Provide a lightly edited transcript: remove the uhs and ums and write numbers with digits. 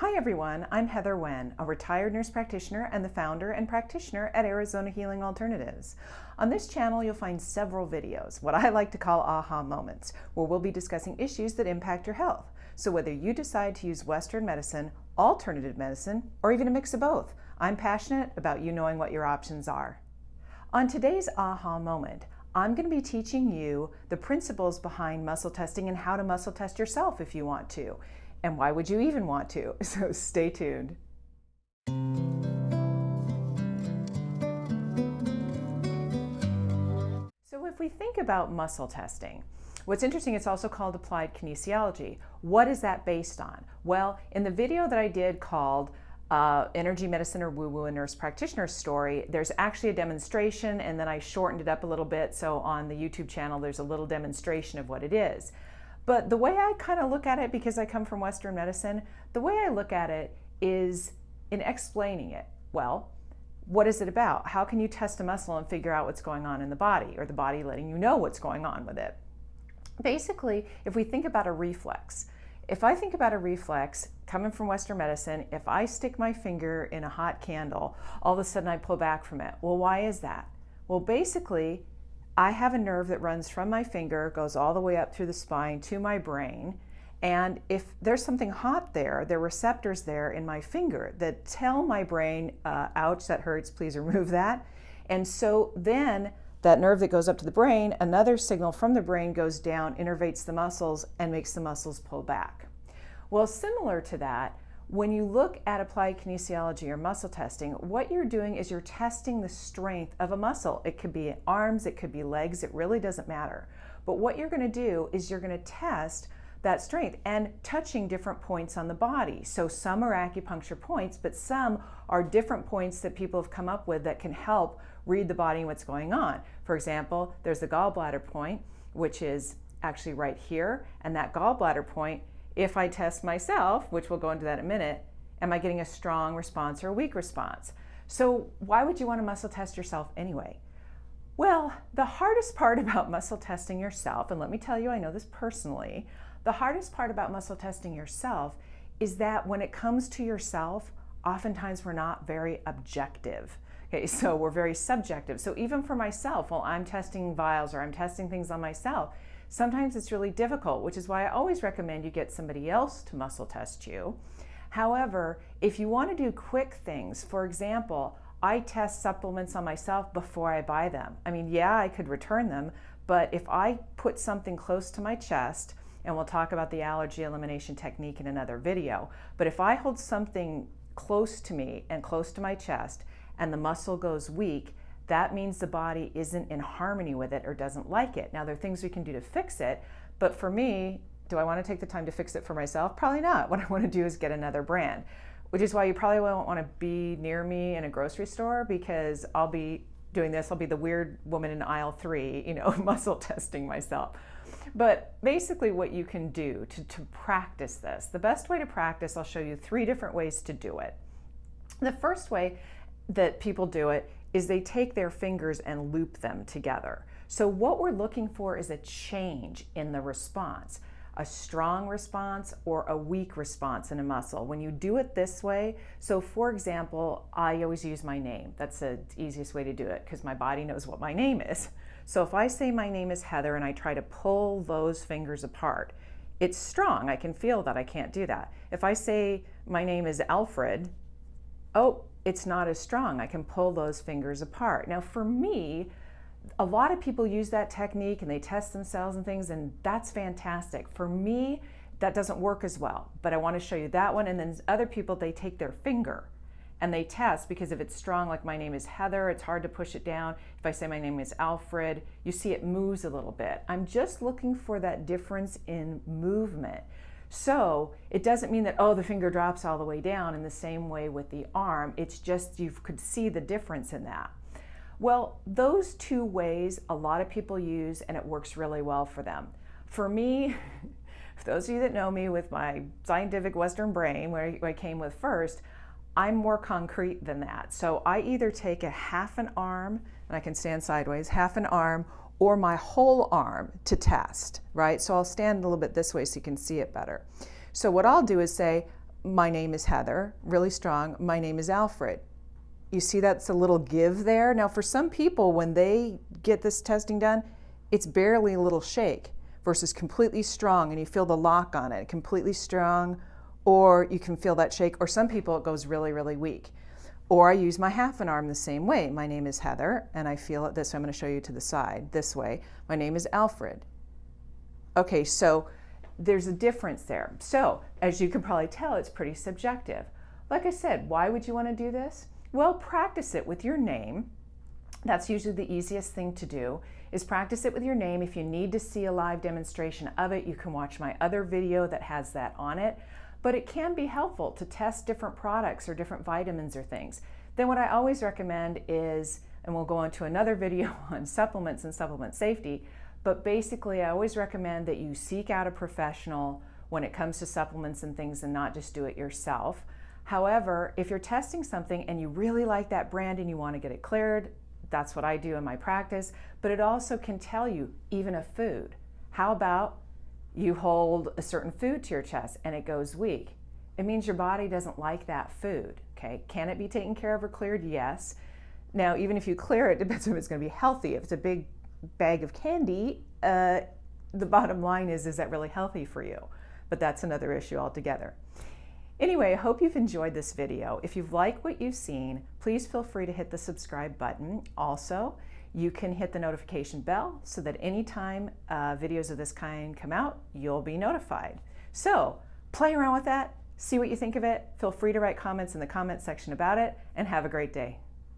Hi everyone, I'm Heather Wen, a retired nurse practitioner and the founder and practitioner at Arizona Healing Alternatives. On this channel you'll find several videos, what I like to call aha moments, where we'll be discussing issues that impact your health. So whether you decide to use Western medicine, alternative medicine, or even a mix of both, I'm passionate about you knowing what your options are. On today's aha moment, I'm going to be teaching you the principles behind muscle testing and how to muscle test yourself if you want to. And why would you even want to? So stay tuned. So if we think about muscle testing, what's interesting, it's also called applied kinesiology. What is that based on? Well, in the video that I did called Energy Medicine or Woo-Woo and Nurse Practitioner Story, there's actually a demonstration, and then I shortened it up a little bit, so on the YouTube channel there's a little demonstration of what it is. But the way I kind of look at it, because I come from Western medicine, the way I look at it is in explaining it. Well, what is it about? How can you test a muscle and figure out what's going on in the body, or the body letting you know what's going on with it? Basically, if we think about a reflex, if I think about a reflex coming from Western medicine, if I stick my finger in a hot candle, all of a sudden I pull back from it. Well, why is that? Well, basically, I have a nerve that runs from my finger, goes all the way up through the spine to my brain, and if there's something hot there, there are receptors there in my finger that tell my brain, ouch, that hurts, please remove that. And so then that nerve that goes up to the brain, another signal from the brain goes down, innervates the muscles, and makes the muscles pull back. Well, similar to that, when you look at applied kinesiology or muscle testing, what you're doing is you're testing the strength of a muscle. It could be arms, it could be legs, it really doesn't matter. But what you're going to do is you're going to test that strength and touching different points on the body. So some are acupuncture points, but some are different points that people have come up with that can help read the body and what's going on. For example, there's the gallbladder point, which is actually right here, and that gallbladder point, if I test myself, which we'll go into that in a minute, am I getting a strong response or a weak response? So why would you want to muscle test yourself anyway? Well, the hardest part about muscle testing yourself, and let me tell you, I know this personally, the hardest part about muscle testing yourself is that when it comes to yourself, oftentimes we're not very objective. Okay, so we're very subjective. So even for myself, while I'm testing vials or I'm testing things on myself, sometimes it's really difficult, which is why I always recommend you get somebody else to muscle test you. However, if you want to do quick things, for example, I test supplements on myself before I buy them. I mean, yeah, I could return them, but if I put something close to my chest, and we'll talk about the allergy elimination technique in another video, but if I hold something close to me and close to my chest and the muscle goes weak, that means the body isn't in harmony with it or doesn't like it. Now, there are things we can do to fix it, but for me, do I want to take the time to fix it for myself? Probably not. What I want to do is get another brand, which is why you probably won't want to be near me in a grocery store, because I'll be doing this. I'll be the weird woman in aisle 3, muscle testing myself. But basically what you can do to practice this, the best way to practice, I'll show you 3 different ways to do it. The first way that people do it is they take their fingers and loop them together. So what we're looking for is a change in the response, a strong response or a weak response in a muscle. When you do it this way, so for example, I always use my name. That's the easiest way to do it because my body knows what my name is. So if I say my name is Heather and I try to pull those fingers apart, it's strong. I can feel that. I can't do that. If I say my name is Alfred, oh, it's not as strong. I can pull those fingers apart. Now for me, a lot of people use that technique and they test themselves and things, and that's fantastic. For me, that doesn't work as well, but I want to show you that one. And then other people, they take their finger and they test, because if it's strong, like my name is Heather, it's hard to push it down. If I say my name is Alfred, you see it moves a little bit. I'm just looking for that difference in movement. So it doesn't mean that, oh, the finger drops all the way down in the same way with the arm. It's just you could see the difference in that. Well, those 2 ways a lot of people use, and it works really well for them. For me, for those of you that know me with my scientific Western brain, where I came with first, I'm more concrete than that. So I either take a half an arm, and I can stand sideways, half an arm, or my whole arm to test, right? So I'll stand a little bit this way so you can see it better. So what I'll do is say, my name is Heather, really strong. My name is Alfred. You see that's a little give there. Now for some people, when they get this testing done, it's barely a little shake versus completely strong, and you feel the lock on it, completely strong, or you can feel that shake, or some people it goes really, really weak. Or I use my half an arm the same way. My name is Heather, and I feel it this way. I'm going to show you to the side, this way. My name is Alfred. Okay, so there's a difference there. So as you can probably tell, it's pretty subjective. Like I said, why would you want to do this? Well, practice it with your name. That's usually the easiest thing to do, is practice it with your name. If you need to see a live demonstration of it, you can watch my other video that has that on it. But it can be helpful to test different products or different vitamins or things. Then what I always recommend is, and we'll go into another video on supplements and supplement safety, but basically I always recommend that you seek out a professional when it comes to supplements and things, and not just do it yourself. However, if you're testing something and you really like that brand and you want to get it cleared, that's what I do in my practice, but it also can tell you even a food. How about you hold a certain food to your chest and it goes weak? It means your body doesn't like that food, okay? Can it be taken care of or cleared? Yes. Now, even if you clear it, it depends on if it's going to be healthy. If it's a big bag of candy, the bottom line is that really healthy for you? But that's another issue altogether. Anyway, I hope you've enjoyed this video. If you've liked what you've seen, please feel free to hit the subscribe button. Also, you can hit the notification bell so that anytime videos of this kind come out, you'll be notified. So play around with that, see what you think of it. Feel free to write comments in the comment section about it, and have a great day.